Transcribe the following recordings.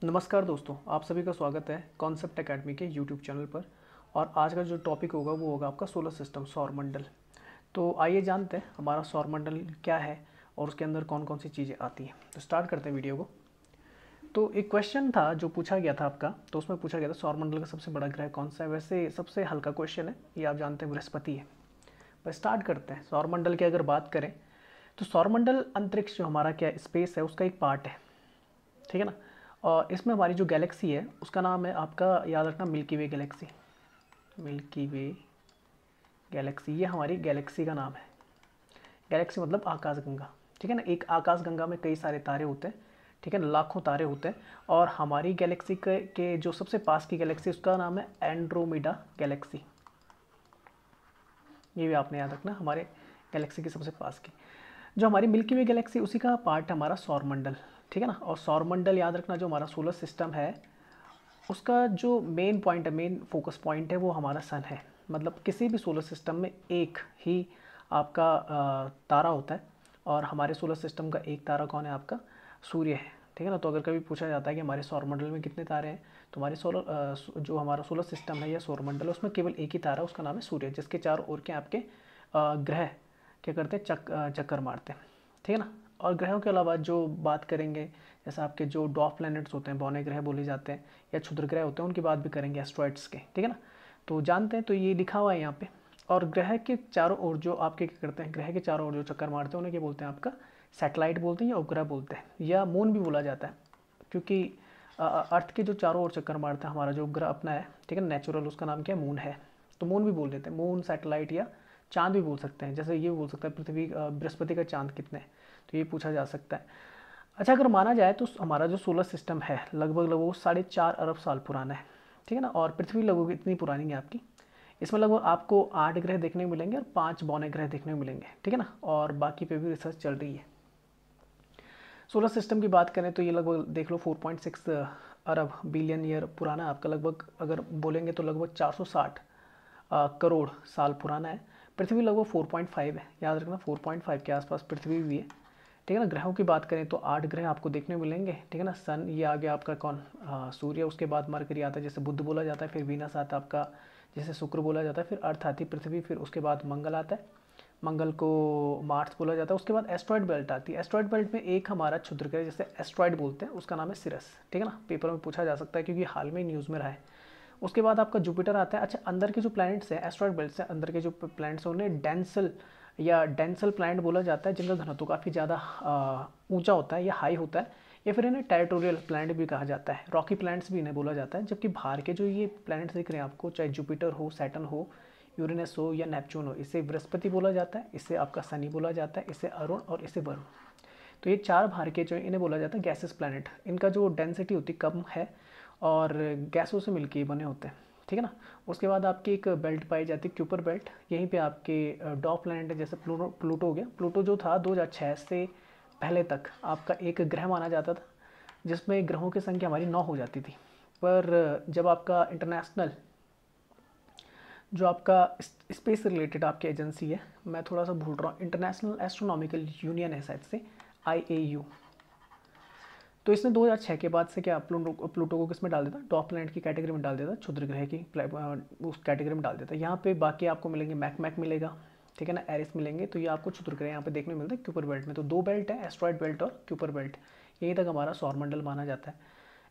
नमस्कार दोस्तों, आप सभी का स्वागत है कॉन्सेप्ट एकेडमी के यूट्यूब चैनल पर। और आज का जो टॉपिक होगा वो होगा आपका सोलर सिस्टम, सौरमंडल। तो आइए जानते हैं हमारा सौरमंडल क्या है और उसके अंदर कौन कौन सी चीज़ें आती हैं। तो स्टार्ट करते हैं वीडियो को। तो एक क्वेश्चन था जो पूछा गया था आपका, तो उसमें पूछा गया था सौरमंडल का सबसे बड़ा ग्रह कौन सा है। वैसे सबसे हल्का क्वेश्चन है, ये आप जानते हैं बृहस्पति है। पर स्टार्ट करते हैं। सौरमंडल की अगर बात करें तो सौरमंडल अंतरिक्ष जो हमारा क्या स्पेस है उसका एक पार्ट है, ठीक है ना। और इसमें हमारी जो गैलेक्सी है उसका नाम है आपका, याद रखना, मिल्की वे गैलेक्सी। मिल्की वे गैलेक्सी, ये हमारी गैलेक्सी का नाम है। गैलेक्सी मतलब आकाशगंगा, ठीक है ना। एक आकाशगंगा में कई सारे तारे होते हैं, ठीक है ना, लाखों तारे होते हैं। और हमारी गैलेक्सी के जो सबसे पास की गैलेक्सी उसका नाम है एंड्रोमेडा गैलेक्सी। ये भी आपने याद रखना, हमारे गैलेक्सी की सबसे पास की जो हमारी मिल्की वे गैलेक्सी उसी का पार्ट है हमारा सौरमंडल, ठीक है ना। और सौरमंडल याद रखना जो हमारा सोलर सिस्टम है उसका जो मेन पॉइंट है, मेन फोकस पॉइंट है वो हमारा सन है। मतलब किसी भी सोलर सिस्टम में एक ही आपका तारा होता है, और हमारे सोलर सिस्टम का एक तारा कौन है, आपका सूर्य है, ठीक है ना। तो अगर कभी पूछा जाता है कि हमारे सौरमंडल में कितने तारे हैं, तो हमारे जो हमारा सोलर सिस्टम है या सौरमंडल है उसमें केवल एक ही तारा, उसका नाम है सूर्य, जिसके चारों ओर के आपके ग्रह क्या करते हैं, चक्कर मारते हैं, ठीक है ना। और ग्रहों के अलावा जो बात करेंगे, जैसे आपके जो डॉफ प्लैनेट्स होते हैं, बौने ग्रह बोले जाते हैं, या क्षुद्र ग्रह होते हैं, उनकी बात भी करेंगे, एस्ट्रॉइड्स के, ठीक है ना। तो जानते हैं, तो ये लिखा हुआ है यहाँ पे। और ग्रह के चारों ओर जो आपके क्या करते हैं, ग्रह के चारों ओर जो चक्कर मारते हैं उन्हें क्या बोलते हैं, आपका सैटेलाइट बोलते हैं या उपग्रह बोलते हैं या मून भी बोला जाता है। क्योंकि अर्थ के जो चारों ओर चक्कर मारता है हमारा जो उपग्रह अपना है, ठीक है, नेचुरल, उसका नाम क्या है, मून है। तो मून भी बोल देते हैं, मून, सैटेलाइट, या चांद भी बोल सकते हैं। जैसे ये बोल सकता है पृथ्वी, बृहस्पति का चांद कितने हैं, तो ये पूछा जा सकता है। अच्छा, अगर माना जाए तो हमारा जो सोलर सिस्टम है लगभग लगभग 4.5 अरब साल पुराना है, ठीक है ना। और पृथ्वी लगभग इतनी पुरानी है आपकी। इसमें लगभग आपको 8 ग्रह देखने को मिलेंगे और 5 बौने ग्रह देखने को मिलेंगे, ठीक है ना। और बाकी पे भी रिसर्च चल रही है। सोलर सिस्टम की बात करें तो ये लगभग देख लो 4.6 अरब बिलियन ईयर पुराना है आपका। लगभग अगर बोलेंगे तो लगभग 460 करोड़ साल पुराना है। पृथ्वी लगभग 4.5 है, याद रखना, 4.5 के आसपास पृथ्वी भी है, ठीक है ना। ग्रहों की बात करें तो 8 ग्रह आपको देखने को मिलेंगे, ठीक है ना। सन, ये आ गया आपका कौन, सूर्य, उसके बाद मरकरी आता है जैसे बुध बोला जाता है, फिर वीनस आता है आपका जैसे शुक्र बोला जाता है, फिर अर्थ आती है पृथ्वी, फिर उसके बाद मंगल आता है, मंगल को मार्स बोला जाता है। उसके बाद एस्ट्रॉयड बेल्ट आती है। एस्ट्रॉयड बेल्ट में एक हमारा क्षुद्र ग्रह जैसे एस्ट्रॉयड बोलते हैं, उसका नाम है सिरस, ठीक है ना। पेपर में पूछा जा सकता है क्योंकि हाल में न्यूज़ में रहा है। उसके बाद आपका जुपिटर आता है। अच्छा, अंदर के जो प्लैनेट्स हैं एस्ट्रॉयड बेल्ट से अंदर के जो प्लैनेट्स हैं उन्हें डेंसल या डेंसल प्लैनेट बोला जाता है, जिनका घनत्व काफ़ी ज़्यादा ऊंचा होता है या हाई होता है, या फिर इन्हें टेरिटोरियल प्लैनेट भी कहा जाता है। रॉकी प्लैनेट्स भी इन्हें बोला जाता है। जबकि बाहर के जो ये प्लैनेट्स दिख रहे हैं आपको, चाहे जुपिटर हो, सैटर्न हो, यूरेनस हो या नेपच्यून हो, इसे बृहस्पति बोला जाता है, इसे आपका शनि बोला जाता है, इसे अरुण और इसे वरुण। तो ये 4 बाहर के जो इन्हें बोला जाता है गैसेस प्लैनेट। इनका जो डेंसिटी होती कम है और गैसों से मिलके बने होते हैं, ठीक है ना। उसके बाद आपकी एक बेल्ट पाई जाती है, क्यूपर बेल्ट। यहीं पे आपके डॉफ प्लैनेट है, जैसे प्लूटो हो गया। प्लूटो जो था 2006 से पहले तक आपका एक ग्रह माना जाता था, जिसमें ग्रहों की संख्या हमारी 9 हो जाती थी। पर जब आपका इंटरनेशनल जो आपका स्पेस से रिलेटेड आपकी एजेंसी है, मैं थोड़ा सा भूल रहा हूँ, इंटरनेशनल एस्ट्रोनॉमिकल यूनियन है शायद से, IAU। तो इसने 2006 के बाद से क्या प्लूटो को किस में डाल देता, डॉफ प्लैनेट की कैटेगरी में डाल देता, क्षुद्र ग्रह की उस कैटेगरी में डाल देता। यहाँ पे बाकी आपको मिलेंगे, मैक मिलेगा, ठीक है ना, एरिस मिलेंगे। तो ये आपको क्षुद्र ग्रह यहाँ पे देखने को मिलता है क्यूपर बेल्ट में। तो 2 बेल्ट है, एस्ट्रॉयड बेल्ट और क्यूपर बेल्ट। यहीं तक हमारा सौरमंडल माना जाता है।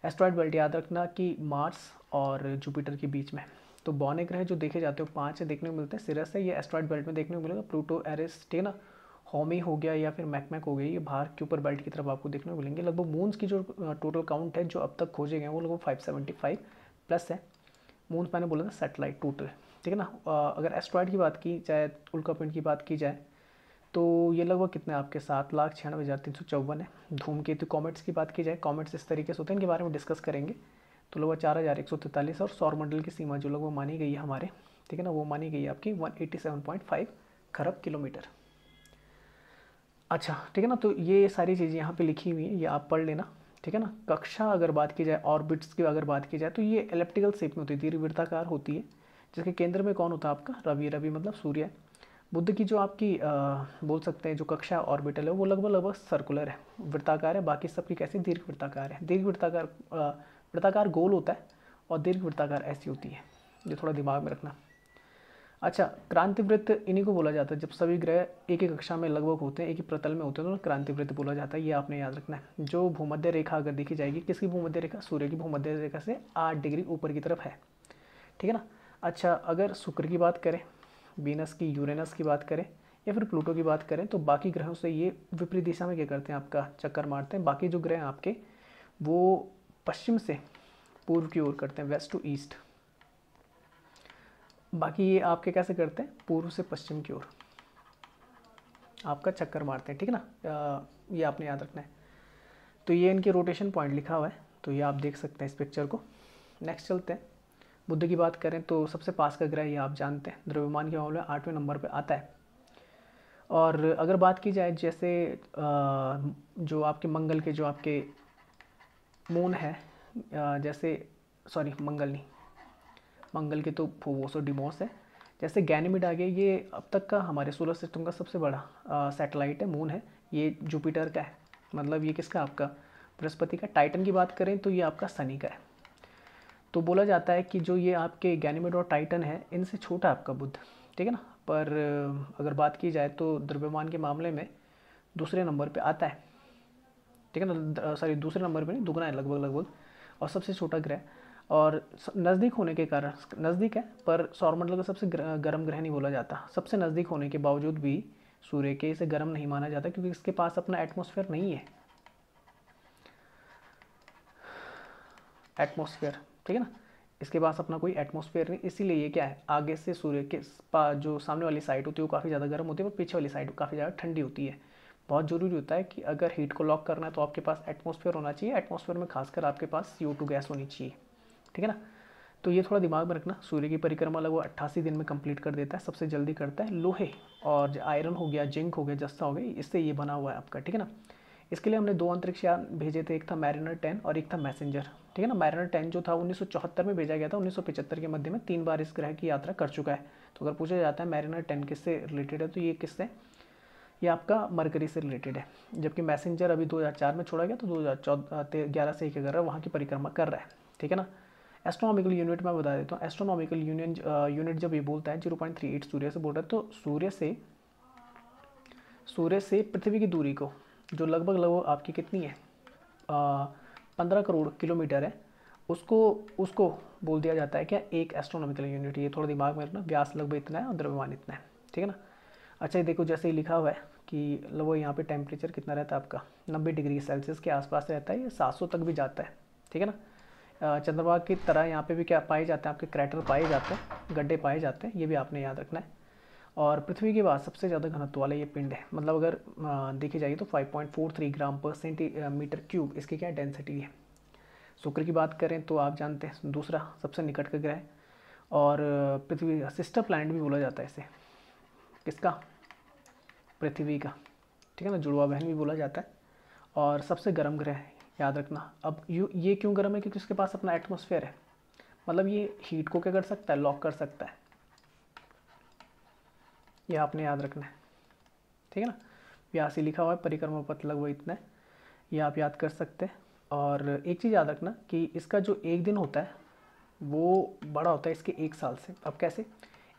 एस्ट्रॉयड बेल्ट याद रखना कि मार्स और जुपिटर के बीच में। तो बौने ग्रह जो देखे जाते हो 5 देखने को मिलते हैं। सिरस है, ये एस्ट्रॉयड बेल्ट में देखने को मिलेगा। प्लूटो, एरिस, ठीक है ना, होमी हो गया या फिर मैकमैक हो गई, ये बाहर क्यूपर बेल्ट की तरफ आपको देखने को मिलेंगे। लगभग मून्स की जो टोटल काउंट है जो अब तक खोजे गए वो लगभग 575 प्लस है। मून्स मैंने बोला था सैटेलाइट टोटल, ठीक है ना। अगर एस्ट्रॉयड की बात की जाए, उल्कापिंड की बात की जाए, तो ये लगभग कितने आपके 7,96,354 है। धूमकेतु कॉमेट्स की बात की जाए, कॉमेट्स इस तरीके से होते हैं, इनके बारे में डिस्कस करेंगे। तो लगभग 4,143। और सौरमंडल की सीमा जो लगभग मानी गई है हमारे, ठीक है ना, वो मानी गई है आपकी 187.5 खरब किलोमीटर। अच्छा, ठीक है ना। तो ये सारी चीज़ें यहाँ पे लिखी हुई हैं, ये आप पढ़ लेना, ठीक है ना। कक्षा अगर बात की जाए, ऑर्बिट्स की अगर बात की जाए, तो ये एलिप्टिकल शेप में होती है, दीर्घवृत्ताकार होती है, जिसके केंद्र में कौन होता है आपका, रवि। रवि मतलब सूर्य। बुध की जो आपकी बोल सकते हैं जो कक्षा ऑर्बिटल है वो लगभग लगभग सर्कुलर है, वृत्ताकार है। बाकी सबकी कैसी दीर्घ वृत्ताकार है। दीर्घ वृत्ताकार वृत्ताकार गोल होता है और दीर्घ वृत्ताकार ऐसी होती है, ये थोड़ा दिमाग में रखना। अच्छा, क्रांति वृत्त इन्हीं को बोला जाता है जब सभी ग्रह एक ही कक्षा में लगभग होते हैं, एक ही प्रतल में होते हैं, तो क्रांति वृत्त बोला जाता है। ये आपने याद रखना है। जो भूमध्य रेखा अगर देखी जाएगी, किसकी भूमध्य रेखा, सूर्य की भूमध्य रेखा से 8 डिग्री ऊपर की तरफ है, ठीक है ना। अच्छा, अगर शुक्र की बात करें, वीनस की, यूरेनस की बात करें या फिर प्लूटो की बात करें, तो बाकी ग्रहों से ये विपरीत दिशा में क्या करते हैं, आपका चक्कर मारते हैं। बाकी जो ग्रह हैं आपके वो पश्चिम से पूर्व की ओर करते हैं, वेस्ट टू ईस्ट। बाकी ये आपके कैसे करते हैं, पूर्व से पश्चिम की ओर आपका चक्कर मारते हैं, ठीक है ना। ये आपने याद रखना है। तो ये इनके रोटेशन पॉइंट लिखा हुआ है, तो ये आप देख सकते हैं इस पिक्चर को। नेक्स्ट चलते हैं। बुध की बात करें तो सबसे पास का ग्रह ये आप जानते हैं, द्रव्यमान के मामले में 8वें नंबर पे आता है। और अगर बात की जाए जैसे जो आपके मंगल के जो आपके मून है, जैसे सॉरी मंगल नहीं, मंगल के तो फोबोस और डिमोस है। जैसे गैनीमेड आ गया, ये अब तक का हमारे सोलर सिस्टम का सबसे बड़ा सैटेलाइट है, मून है। ये जुपिटर का है, मतलब ये किसका, आपका बृहस्पति का। टाइटन की बात करें तो ये आपका शनि का है। तो बोला जाता है कि जो ये आपके गैनीमेड और टाइटन है, इनसे छोटा आपका बुध, ठीक है ना। पर अगर बात की जाए तो द्रव्यमान के मामले में दूसरे नंबर पे आता है, ठीक है ना। सॉरी, दूसरे नंबर पे नहीं, दुगना है लगभग लगभग, और सबसे छोटा ग्रह। और नज़दीक होने के कारण, नज़दीक है पर सौरमंडल का सबसे गर्म ग्रह नहीं बोला जाता। सबसे नज़दीक होने के बावजूद भी सूर्य के इसे गर्म नहीं माना जाता, क्योंकि इसके पास अपना एटमॉस्फेयर नहीं है, एटमॉस्फेयर, ठीक है ना। इसके पास अपना कोई एटमॉस्फेयर नहीं, इसीलिए ये क्या है, आगे से सूर्य के जो सामने वाली साइड होती है वो काफ़ी ज़्यादा गर्म होती है, और पीछे वाली साइड काफ़ी ज़्यादा ठंडी होती है। बहुत ज़रूरी होता है कि अगर हीट को लॉक करना है तो आपके पास एटमॉस्फेयर होना चाहिए। एटमॉस्फेयर में खासकर आपके पास CO2 गैस होनी चाहिए, ठीक है ना। तो ये थोड़ा दिमाग में रखना। सूर्य की परिक्रमा लगभग 88 दिन में कंप्लीट कर देता है, सबसे जल्दी करता है। लोहे और आयरन हो गया, जिंक हो गया, जस्ता हो गया, इससे ये बना हुआ है आपका, ठीक है ना। इसके लिए हमने 2 अंतरिक्ष यान भेजे थे, एक था मैरिनर 10 और एक था मैसेंजर, ठीक है ना। मैरिनर 10 जो था 1974 में भेजा गया था, 1975 के मध्य में 3 बार इस ग्रह की यात्रा कर चुका है। तो अगर पूछा जाता है मैरिनर 10 किससे रिलेटेड है, तो ये किससे, ये आपका मरकरी से रिलेटेड है। जबकि मैसेंजर अभी 2004 में छोड़ा गया, तो 2011 से 1 वहाँ की परिक्रमा कर रहा है, ठीक है ना। एस्ट्रोनॉमिकल यूनिट मैं बता देता हूँ। एस्ट्रोनॉमिकल यूनिट जब ये बोलता है 0.38 सूर्य से बोल रहा है, तो सूर्य से पृथ्वी की दूरी को, जो लगभग आपकी कितनी है, 15 करोड़ किलोमीटर है, उसको बोल दिया जाता है क्या, एक एस्ट्रोनॉमिकल यूनिट। ये थोड़ा दिमाग में रखना। व्यास लगभग इतना है और द्रव्यमान इतना है, ठीक है ना। अच्छा, ये देखो जैसे ही लिखा हुआ है कि लगभग यहाँ पे टेम्परेचर कितना रहता है आपका, 90 डिग्री सेल्सियस के आसपास रहता है। ये 700 तक भी जाता है, ठीक है ना। चंद्रमा की तरह यहाँ पे भी क्या पाए जाते हैं, आपके क्रैटर पाए जाते हैं, गड्ढे पाए जाते हैं, ये भी आपने याद रखना है। और पृथ्वी के बाद सबसे ज़्यादा घनत्व वाला ये पिंड है, मतलब अगर देखी जाए तो 5.43 ग्राम पर सेंटीमीटर क्यूब इसकी क्या डेंसिटी है। शुक्र की बात करें तो आप जानते हैं दूसरा सबसे निकट का ग्रह, और पृथ्वी का सिस्टर प्लैनेट भी बोला जाता है इसे, किसका, पृथ्वी का, ठीक है ना, जुड़वा बहन भी बोला जाता है। और सबसे गर्म ग्रह है, याद रखना। अब ये क्यों गर्म है, क्योंकि उसके पास अपना एटमॉस्फेयर है, मतलब ये हीट को क्या कर सकता है, लॉक कर सकता है। ये आपने याद रखना है, ठीक है ना। व्यास लिखा हुआ है, परिक्रमा पथ लगभग इतना है, ये आप याद कर सकते हैं। और एक चीज़ याद रखना कि इसका जो एक दिन होता है वो बड़ा होता है इसके 1 साल से। अब कैसे,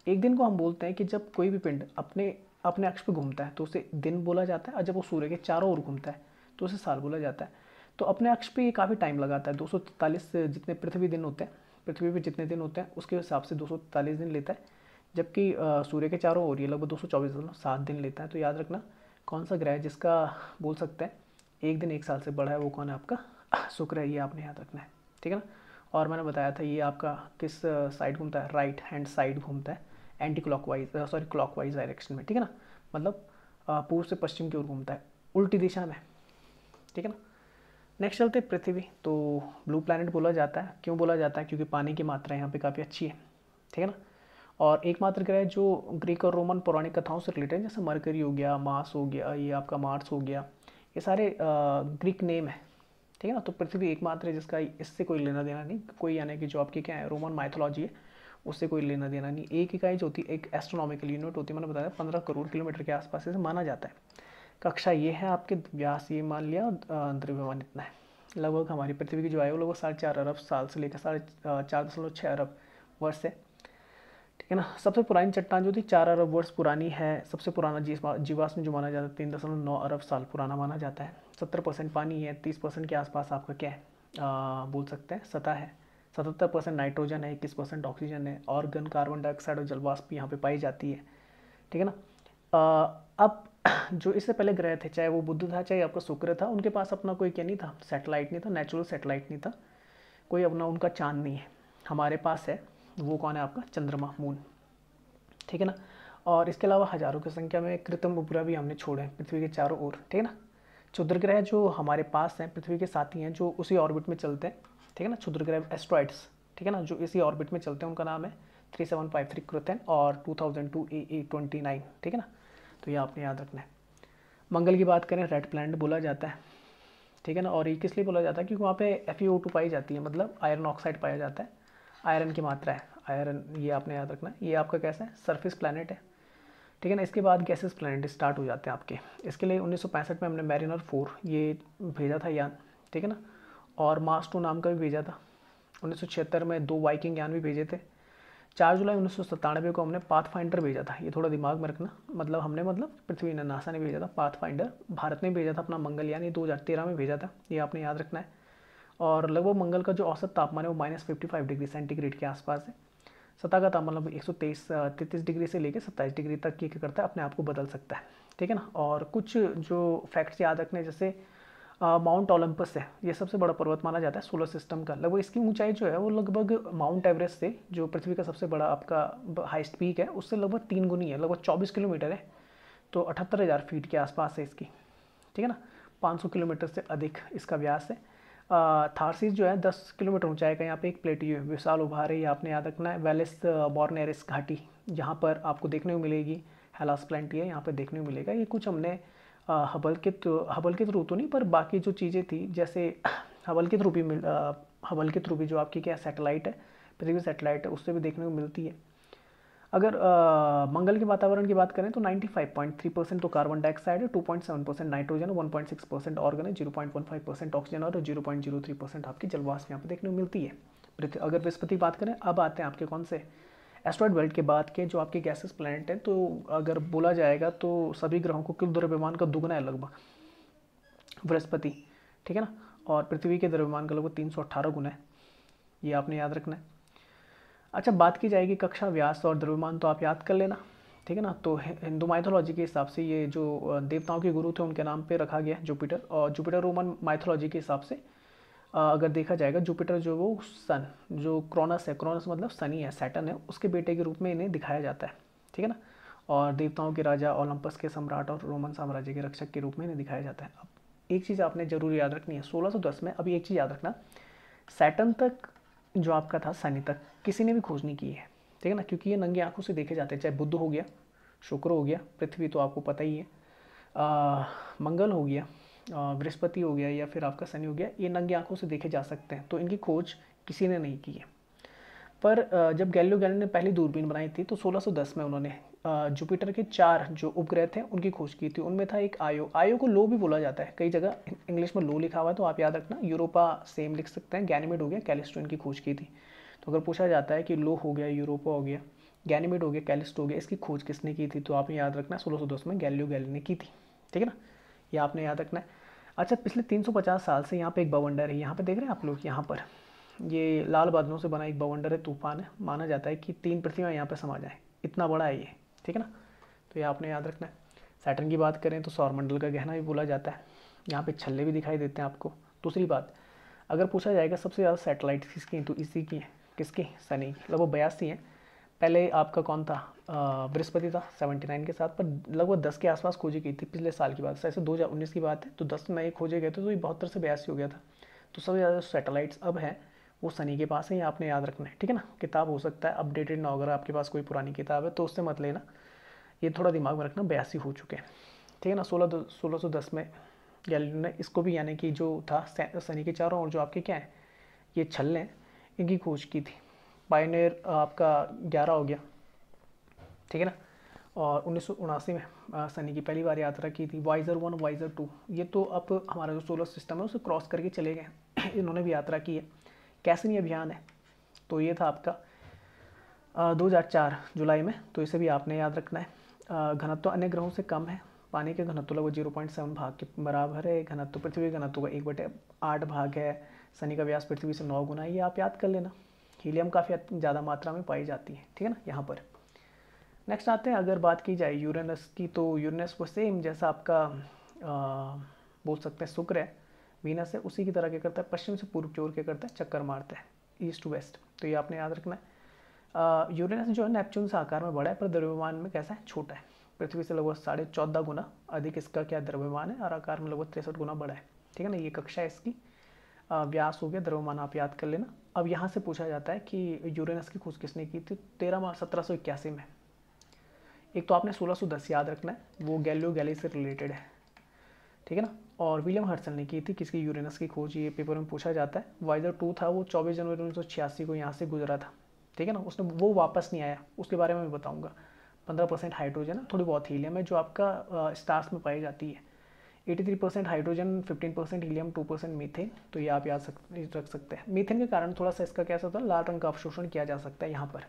एक दिन को हम बोलते हैं कि जब कोई भी पिंड अपने अपने अक्ष पे घूमता है तो उसे दिन बोला जाता है, और जब वो सूर्य के चारों ओर घूमता है तो उसे साल बोला जाता है। तो अपने अक्ष पे ये काफ़ी टाइम लगाता है, 243 जितने पृथ्वी दिन होते हैं, पृथ्वी पे जितने दिन होते हैं उसके हिसाब से 243 दिन लेता है। जबकि सूर्य के चारों ओर ये लगभग 224.7 दिन लेता है। तो याद रखना कौन सा ग्रह है जिसका बोल सकते हैं एक दिन 1 साल से बड़ा है, वो कौन है, आपका शुक्र है। ये आपने याद रखना है, ठीक है ना। और मैंने बताया था ये आपका किस साइड घूमता है, राइट हैंड साइड घूमता है, एंटी क्लॉकवाइज क्लॉकवाइज डायरेक्शन में, ठीक है ना। मतलब पूर्व से पश्चिम की ओर घूमता है, उल्टी दिशा में, ठीक है ना। नेक्स्ट चलते हैं पृथ्वी। तो ब्लू प्लैनेट बोला जाता है, क्यों बोला जाता है, क्योंकि पानी की मात्रा यहाँ पे काफ़ी अच्छी है, ठीक है ना। और एकमात्र ग्रह जो ग्रीक और रोमन पौराणिक कथाओं से रिलेटेड, जैसे मरकरी हो गया, मार्स हो गया, ये आपका मार्स हो गया, ये सारे ग्रीक नेम है, ठीक है ना। तो पृथ्वी एकमात्र है जिसका इससे कोई लेना देना नहीं, कोई यानी कि जो आपकी क्या है रोमन माइथोलॉजी है उससे कोई लेना देना नहीं। एक इकाई जो होती है एक एस्ट्रोनॉमिकल यूनिट होती है, मैंने बताया 15 करोड़ किलोमीटर के आसपास इसे माना जाता है। कक्षा ये है आपके व्यास, ये मान लिया, द्रव्यमान इतना है। लगभग हमारी पृथ्वी की जो आयु लगभग 4.5 अरब साल से लेकर 4.6 अरब वर्ष है, ठीक है ना। सबसे पुरानी चट्टान जो थी 4 अरब वर्ष पुरानी है। सबसे पुराना जीवाश्म जो माना जाता है 3.9 अरब साल पुराना माना जाता है। 70% पानी है, 30% के आसपास आपका क्या है, बोल सकते हैं सतह है। 77% नाइट्रोजन है, 21% ऑक्सीजन है, ऑर्गन, कार्बन डाइऑक्साइड और जलवाष्प यहाँ पे पाई जाती है, ठीक है ना। अब जो इससे पहले ग्रह थे, चाहे वो बुध था चाहे आपका शुक्र था, उनके पास अपना कोई क्या नहीं था, सैटेलाइट नहीं था, नेचुरल सैटेलाइट नहीं था, कोई अपना उनका चांद नहीं है। हमारे पास है, वो कौन है आपका, चंद्रमा, मून, ठीक है ना। और इसके अलावा हजारों की संख्या में कृत्रिम उपग्रह भी हमने छोड़े हैं पृथ्वी के चारों ओर, ठीक है ना। क्षुद्र ग्रह जो हमारे पास हैं पृथ्वी के साथी हैं, जो उसी ऑर्बिट में चलते हैं, ठीक है ना। क्षुद्र ग्रह एस्ट्रॉइड्स, ठीक है ना, जो इसी ऑर्बिट में चलते हैं, उनका नाम है 3753 कृतन और 2002 AA29, ठीक है ना। तो ये आपने याद रखना है। मंगल की बात करें, रेड प्लैनेट बोला जाता है, ठीक है ना। और ये किस लिए बोला जाता है, क्योंकि वहाँ पे FeO2 पाई जाती है, मतलब आयरन ऑक्साइड पाया जाता है, आयरन की मात्रा है, आयरन, ये आपने याद रखना है। ये आपका कैसा है, सरफेस प्लैनेट है, ठीक है ना। इसके बाद गैसेस प्लैनेट स्टार्ट हो जाते हैं आपके। इसके लिए 1965 में हमने मैरिनर 4 ये भेजा था यान, ठीक है ना। और मार्स 2 नाम का भी भेजा था। 1976 में 2 वाइकिंग यान भी भेजे थे। 4 जुलाई 1997 को हमने पाथफाइंडर भेजा था, ये थोड़ा दिमाग में रखना, मतलब हमने, मतलब पृथ्वी ने, नासा ने भेजा था पाथफाइंडर। भारत ने भेजा था अपना मंगलयान, ये 2013 में भेजा था, ये आपने याद रखना है। और लगभग मंगल का जो औसत तापमान है वो -55 डिग्री सेंटीग्रेड के आसपास है। सतह का तापमान लगभग 133 डिग्री से लेकर 27 डिग्री तक की क्या करता है, अपने आप को बदल सकता है, ठीक है ना। और कुछ जो फैक्ट्स याद रखने, जैसे माउंट ओलंपस है, ये सबसे बड़ा पर्वत माना जाता है सोलर सिस्टम का। लगभग इसकी ऊंचाई जो है वो लगभग माउंट एवरेस्ट से, जो पृथ्वी का सबसे बड़ा आपका हाइस्ट पीक है, उससे लगभग 3 गुनी है, लगभग 24 किलोमीटर है। तो 78,000 फीट के आसपास है इसकी, ठीक है ना। 500 किलोमीटर से अधिक इसका व्यास है। थारसीस जो है 10 किलोमीटर ऊंचाई का, यहाँ पे एक प्लेटियो है, विशाल उभार है, ये आपने याद रखना है। वेलिस बॉर्नेरिस घाटी, यहाँ पर आपको देखने को मिलेगी। हेलास प्लेंटी है, यहाँ पे देखने को मिलेगा। ये कुछ हमने हबल के थ्रू तो नहीं, पर बाकी जो चीज़ें थी, जैसे हबल के थ्रू भी जो आपकी क्या सैटेलाइट है, पृथ्वी सैटेलाइट है, उससे भी देखने को मिलती है। अगर मंगल के वातावरण की बात करें तो 95.3% तो कार्बन डाइऑक्साइड है, 2.7% नाइट्रोजन, 1.6% ऑर्गन है, 0.15% ऑक्सीजन और 0.03% आपकी जलवाष्प यहाँ पे देखने को मिलती है। अगर बृहस्पति की बात करें, अब आते हैं आपके कौन से एस्ट्रॉइड बेल्ट के बाद के जो आपके गैसेस प्लैनेट हैं, तो अगर बोला जाएगा तो सभी ग्रहों को कुल द्रव्यमान का दुगना है लगभग बृहस्पति, ठीक है ना। और पृथ्वी के द्रव्यमान का लगभग 318 गुना है, ये आपने याद रखना है। अच्छा, बात की जाएगी कक्षा, व्यास और द्रव्यमान तो आप याद कर लेना, ठीक है ना। तो हिंदू माइथोलॉजी के हिसाब से ये जो देवताओं के गुरु थे उनके नाम पे रखा गया जुपिटर। और जुपिटर रोमन माइथोलॉजी के हिसाब से अगर देखा जाएगा, जुपिटर जो वो सन, जो क्रोनस है, क्रोनस मतलब शनि है, सैटर्न है, उसके बेटे के रूप में इन्हें दिखाया जाता है, ठीक है ना। और देवताओं के राजा, ओलंपस के सम्राट और रोमन साम्राज्य के रक्षक के रूप में इन्हें दिखाया जाता है। अब एक चीज़ आपने जरूर याद रखनी है, 1610 में, अभी एक चीज़ याद रखना, सैटर्न तक जो आपका था, शनि तक किसी ने भी खोज नहीं की है, ठीक है ना, क्योंकि ये नंगी आंखों से देखे जाते हैं। चाहे बुध हो गया, शुक्र हो गया, पृथ्वी तो आपको पता ही है, मंगल हो गया, बृहस्पति हो गया, या फिर आपका शनि हो गया, ये नंगी आंखों से देखे जा सकते हैं, तो इनकी खोज किसी ने नहीं की है। पर जब गैलीलियो गैलीली ने पहली दूरबीन बनाई थी तो 1610 में उन्होंने जुपिटर के 4 जो उपग्रह थे उनकी खोज की थी। उनमें था एक आयो, आयो को लो भी बोला जाता है, कई जगह इंग्लिश में लो लिखा हुआ है, तो आप याद रखना। यूरोपा सेम लिख सकते हैं, गैनीमेड हो गया, कैलिस्टो इनकी खोज की थी। तो अगर पूछा जाता है कि लो हो गया, यूरोपा हो गया, गैनीमेड हो गया, कैलिस्टो हो गया, इसकी खोज किसने की थी, तो आपने याद रखना 1610 में गैलीलियो गैलीली ने की थी, ठीक है ना, ये आपने याद रखना है। अच्छा, पिछले 350 साल से यहाँ पे एक बवंडर है, यहाँ पे देख रहे हैं आप लोग, यहाँ पर ये लाल बादलों से बना एक बवंडर है, तूफान है, माना जाता है कि 3 पृथ्वियाँ यहाँ पे समा जाए, इतना बड़ा है ये, ठीक है ना। तो ये आपने याद रखना है। सैटर्न की बात करें तो सौरमंडल का गहना भी बोला जाता है, यहाँ पे छल्ले भी दिखाई देते हैं आपको। दूसरी बात, अगर पूछा जाएगा सबसे ज़्यादा सैटेलाइट किसकी, तो इसी की है, किसकी, शनि की, लगभग 82 है। पहले आपका कौन था, बृहस्पति था 79 के साथ, पर लगभग 10 के आसपास खोजी गई थी पिछले साल की बात, ऐसे 2019 की बात है, तो 10 नए खोजे गए थे, तो ये 72 से 82 हो गया था। तो सबसे ज़्यादा सैटेलाइट्स अब हैं वो शनि के पास है, ये आपने याद रखना है, ठीक है ना। किताब हो सकता है अपडेटेड ना हो, अगर आपके पास कोई पुरानी किताब है तो उससे मत लेना, ये थोड़ा दिमाग में रखना, 82 हो चुके हैं, ठीक है ना। 1610 में गैलीलियो ने इसको भी, यानी कि जो था शनि के चारों और जो आपके क्या है ये छल्ले हैं, इनकी खोज की थी, पायनियर आपका 11 हो गया, ठीक है ना। और 1979 में सनी की पहली बार यात्रा की थी। वाइजर 1, वाइजर 2, ये तो अब हमारा जो सोलर सिस्टम है उसे क्रॉस करके चले गए इन्होंने भी यात्रा की है। कैसिनी अभियान है, तो ये था आपका 2004 जुलाई में, तो इसे भी आपने याद रखना है। घनत्व अन्य ग्रहों से कम है, पानी के घनत्व लगभग 0.7 भाग के बराबर है। घनत्व पृथ्वी के घनत्व का 1/8 भाग है। शनि का व्यास पृथ्वी से 9 गुना है, ये आप याद कर लेना। हीलियम काफ़ी ज़्यादा मात्रा में पाई जाती है, ठीक है ना यहाँ पर। नेक्स्ट आते हैं, अगर बात की जाए यूरेनस की, तो यूरेनस वो सेम जैसा आपका बोल सकते हैं शुक्र है, वीनस है, उसी की तरह क्या करता है, पश्चिम से पूर्व की ओर क्या करता है, चक्कर मारता है, ईस्ट टू वेस्ट। तो ये आपने याद रखना है। यूरेनस जो है नेपच्यून से आकार में बड़ा है, पर द्रव्यमान में कैसा है, छोटा है। पृथ्वी से लगभग 14.5 गुना अधिक इसका क्या द्रव्यमान है, और आकार में लगभग 63 गुना बड़ा है, ठीक है ना। ये कक्षा है इसकी। व्यास हो गया, द्रव्यमान आप याद कर लेना। अब यहाँ से पूछा जाता है कि यूरेनस की खोज किसने की थी। 13 मार्च 1781 में। एक तो आपने 1610 याद रखना है, वो गैलियो गैली से रिलेटेड है, ठीक है ना। और विलियम हर्सल ने की थी किसकी, यूरेनस की खोज, ये पेपर में पूछा जाता है। वाइजर 2 था, वो 24 जनवरी 1986 को यहाँ से गुजरा था, ठीक है ना। उसने वो वापस नहीं आया, उसके बारे में भी बताऊँगा। 15% हाइड्रोजन है, थोड़ी बहुत हीलियम है जो आपका स्टार्स में पाई जाती है। 83% हाइड्रोजन, 15% हीलियम, 2% मीथेन। तो ये आप याद रख सकते हैं। मीथेन के कारण थोड़ा सा इसका कैसा होता है, लाल रंग का अवशोषण किया जा सकता है यहाँ पर।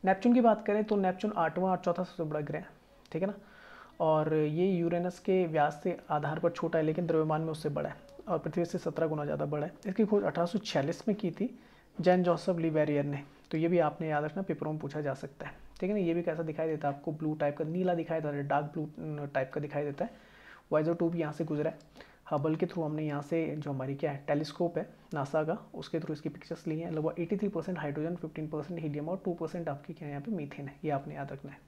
नेपच्यून की बात करें तो नेपच्यून 8वां और चौथा सबसे बड़ा ग्रह, ठीक है ना। और ये यूरेनस के व्यास से आधार पर छोटा है, लेकिन द्रव्यमान में उससे बड़ा है, और पृथ्वी से 17 गुना ज़्यादा बड़ा है। इसकी खोज 1846 में की थी जैन जोसेफ लिवेरियर ने। तो ये भी आपने याद रखना, पेपरों में पूछा जा सकता है, ठीक है ना। ये भी कैसा दिखाई देता है आपको, ब्लू टाइप का, नीला दिखाई देता है, डार्क ब्लू टाइप का दिखाई देता है। वाइजर 2 भी यहाँ से गुजरा है। हबल के थ्रू हमने यहाँ से जो हमारी क्या है टेलीस्कोप है नासा का, उसके थ्रू इसकी पिक्चर्स ली हैं। लगभग 83% हाइड्रोजन, 15% हीलियम और 2% आपकी क्या है यहाँ पे मीथेन है, ये आपने याद रखना है।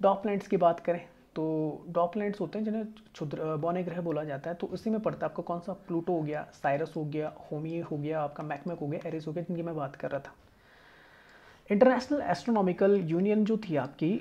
डॉपलैंड्स की बात करें तो डॉपलैंड्स होते हैं जिन्हें क्षुद्र बौने ग्रह बोला जाता है। तो इसी में पड़ता है आपको कौन सा, प्लूटो हो गया, साइरस हो गया, होमी हो गया, आपका मैकमैक हो गया, एरिस हो गया, जिनकी मैं बात कर रहा था। इंटरनेशनल एस्ट्रोनॉमिकल यूनियन जो थी आपकी,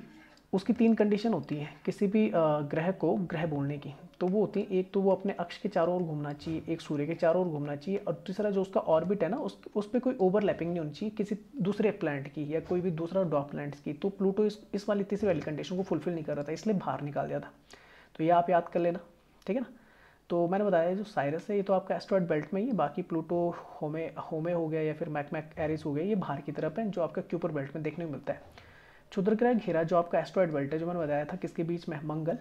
उसकी 3 कंडीशन होती हैं किसी भी ग्रह को ग्रह बोलने की। तो वो होती है, एक तो वो अपने अक्ष के चारों ओर घूमना चाहिए, एक सूर्य के चारों ओर घूमना चाहिए, और तीसरा जो उसका ऑर्बिट है ना, उस पर कोई ओवरलैपिंग नहीं होनी चाहिए किसी दूसरे प्लैनेट की या कोई भी दूसरा डॉग प्लैनेट्स की। तो प्लूटो इस वाली तीसरी वाली कंडीशन को फुलफिल नहीं कर रहा था, इसलिए बाहर निकाल दिया था। तो ये आप याद कर लेना, ठीक है ना। तो मैंने बताया जो साइरस है ये तो आपका एस्ट्रॉयड बेल्ट में ही है, बाकी प्लूटो, होमे हो गया या फिर मैकमैक, एरिस हो गया, ये बाहर की तरफ है, जो आपका क्यूपर बेल्ट में देखने को मिलता है। क्षुद्र ग्रह घेरा जो आपका एस्ट्रॉयड बेल्ट है, जो मैंने बताया था किसके बीच में, मंगल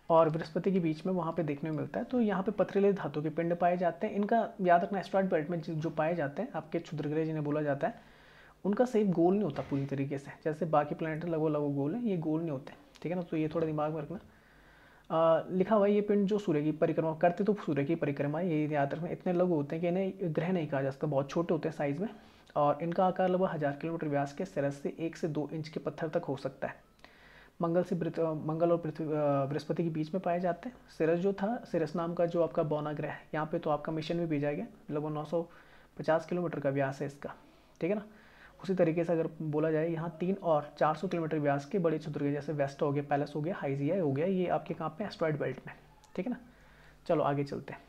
और बृहस्पति के बीच में, वहाँ पे देखने को मिलता है। तो यहाँ पे पथरीले धातु के पिंड पाए जाते हैं। इनका याद रखना, एस्ट्रॉयड बेल्ट में जो पाए जाते हैं आपके क्षुद्र ग्रह जिन्हें बोला जाता है, उनका शेप गोल नहीं होता पूरी तरीके से, जैसे बाकी प्लैनेट लगो लगो गोल है, ये गोल नहीं होते, ठीक है ना। तो ये थोड़ा दिमाग में रखना। लिखा हुआ है ये पिंड जो सूर्य की परिक्रमा करते, तो सूर्य की परिक्रमा, ये याद रखना, इतने लघु होते हैं कि इन्हें ग्रह नहीं कहा जा सकता, बहुत छोटे होते हैं साइज़ में। और इनका आकार लगभग 1000 किलोमीटर व्यास के सिरस से 1 से 2 इंच के पत्थर तक हो सकता है। मंगल और पृथ्वी बृहस्पति के बीच में पाए जाते हैं। सिरस जो था, सिरस नाम का जो आपका बौना ग्रह है, यहाँ पे तो आपका मिशन भी भेजा गया, लगभग 950 किलोमीटर का व्यास है इसका, ठीक है ना। उसी तरीके से अगर बोला जाए, यहाँ 3 और 400 किलोमीटर व्यास के बड़े क्षुद्र ग्रह जैसे वेस्ट हो गया, पैलस हो गया, हाइजिया हो गया, ये आपके कहाँ पे, एस्ट्रॉयड बेल्ट में, ठीक है ना। चलो आगे चलते हैं,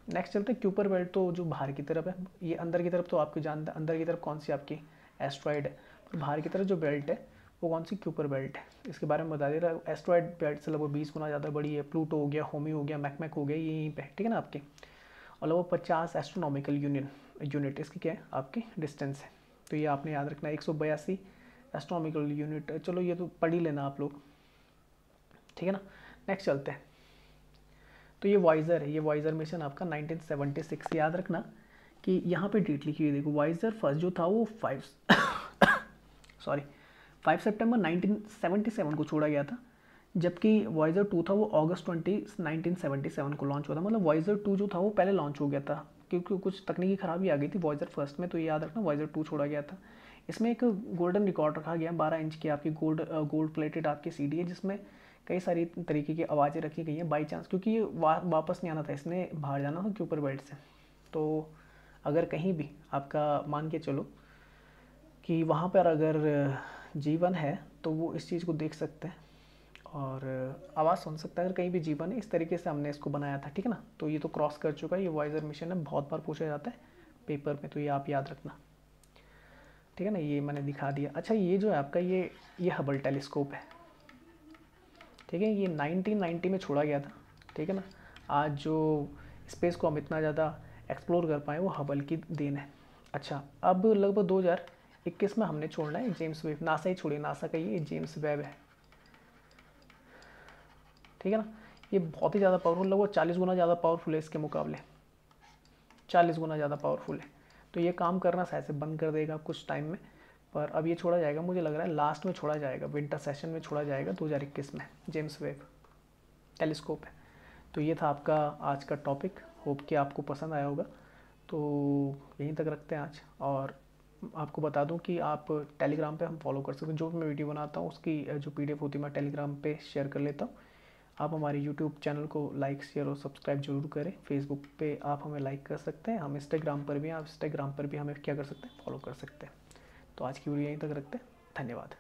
नेक्स्ट चलते हैं। क्यूपर बेल्ट तो जो बाहर की तरफ है, ये अंदर की तरफ तो आपको जानते हैं, अंदर की तरफ कौन सी आपकी एस्ट्रॉयड है, और बाहर की तरफ जो बेल्ट है वो कौन सी, क्यूपर बेल्ट है। इसके बारे में बता दे रहा है, एस्ट्रॉयड बेल्ट से लगभग 20 गुना ज़्यादा बड़ी है। प्लूटो हो गया, होमी हो गया, मैकमैक हो गया, ये यहीं पे, ठीक है ना आपके। और लगभग 50 एस्ट्रोनॉमिकल यूनिट इसकी क्या है आपकी डिस्टेंस है। तो ये आपने याद रखना, 182 एस्ट्रोनॉमिकल यूनिट। चलो ये तो पढ़ ही लेना आप लोग, ठीक है ना। नेक्स्ट चलते हैं। तो ये वाइजर है, ये वाइजर मिशन आपका 1976, याद रखना कि यहाँ पे डेट लिखी हुई देखो। वाइजर फर्स्ट जो था वो 5 सितंबर 1977 को छोड़ा गया था, जबकि वाइजर 2 था वो अगस्त 20 1977 को लॉन्च हुआ था। मतलब वाइजर 2 जो था वो पहले लॉन्च हो गया था, क्योंकि कुछ तकनीकी खराबी आ गई थी वाइजर फर्स्ट में। तो ये याद रखना, वाइजर 2 छोड़ा गया था। इसमें एक गोल्डन रिकॉर्ड रखा गया, 12 इंच की आपकी गोल्ड प्लेटेड आपकी सीडी है, जिसमें कई सारी तरीके की आवाज़ें रखी गई हैं बाई चांस, क्योंकि ये वापस नहीं आना था, इसने बाहर जाना था क्यूपर बेल्ट से। तो अगर कहीं भी आपका मान के चलो कि वहाँ पर अगर जीवन है तो वो इस चीज़ को देख सकते हैं और आवाज़ सुन सकता है। अगर कहीं भी जीवन है, इस तरीके से हमने इसको बनाया था, ठीक है ना। तो ये तो क्रॉस कर चुका है, ये वाइजर मिशन है, बहुत बार पूछा जाता है। पेपर में, तो ये आप याद रखना, ठीक है ना। ये मैंने दिखा दिया। अच्छा, ये जो है आपका ये हबल टेलीस्कोप है, ठीक है। ये 1990 में छोड़ा गया था, ठीक है ना। आज जो स्पेस को हम इतना ज़्यादा एक्सप्लोर कर पाए वो हबल की देन है। अच्छा, अब लगभग 2021 में हमने छोड़ना है जेम्स वेब, नासा ही छोड़ी, नासा का ये जेम्स वेब है, ठीक है ना। ये बहुत ही ज़्यादा पावरफुल, लगभग 40 गुना ज़्यादा पावरफुल है इसके मुकाबले, 40 गुना ज़्यादा पावरफुल है। तो ये काम करना शायद से बंद कर देगा कुछ टाइम में, पर अब ये छोड़ा जाएगा, मुझे लग रहा है लास्ट में छोड़ा जाएगा, विंटर सेशन में छोड़ा जाएगा 2021 में। जेम्स वेब टेलीस्कोप है। तो ये था आपका आज का टॉपिक, होप कि आपको पसंद आया होगा। तो यहीं तक रखते हैं आज, और आपको बता दूं कि आप टेलीग्राम पे हम फॉलो कर सकते हैं। जो भी मैं वीडियो बनाता हूँ उसकी जो PDF होती है मैं टेलीग्राम पे शेयर कर लेता हूँ। आप हमारे यूट्यूब चैनल को लाइक, शेयर और सब्सक्राइब जरूर करें। फेसबुक पे आप हमें लाइक कर सकते हैं, हम इंस्टाग्राम पर भी, आप इंस्टाग्राम पर भी हमें क्या कर सकते हैं, फॉलो कर सकते हैं। तो आज की वीडियो यहीं तक रखते हैं, धन्यवाद।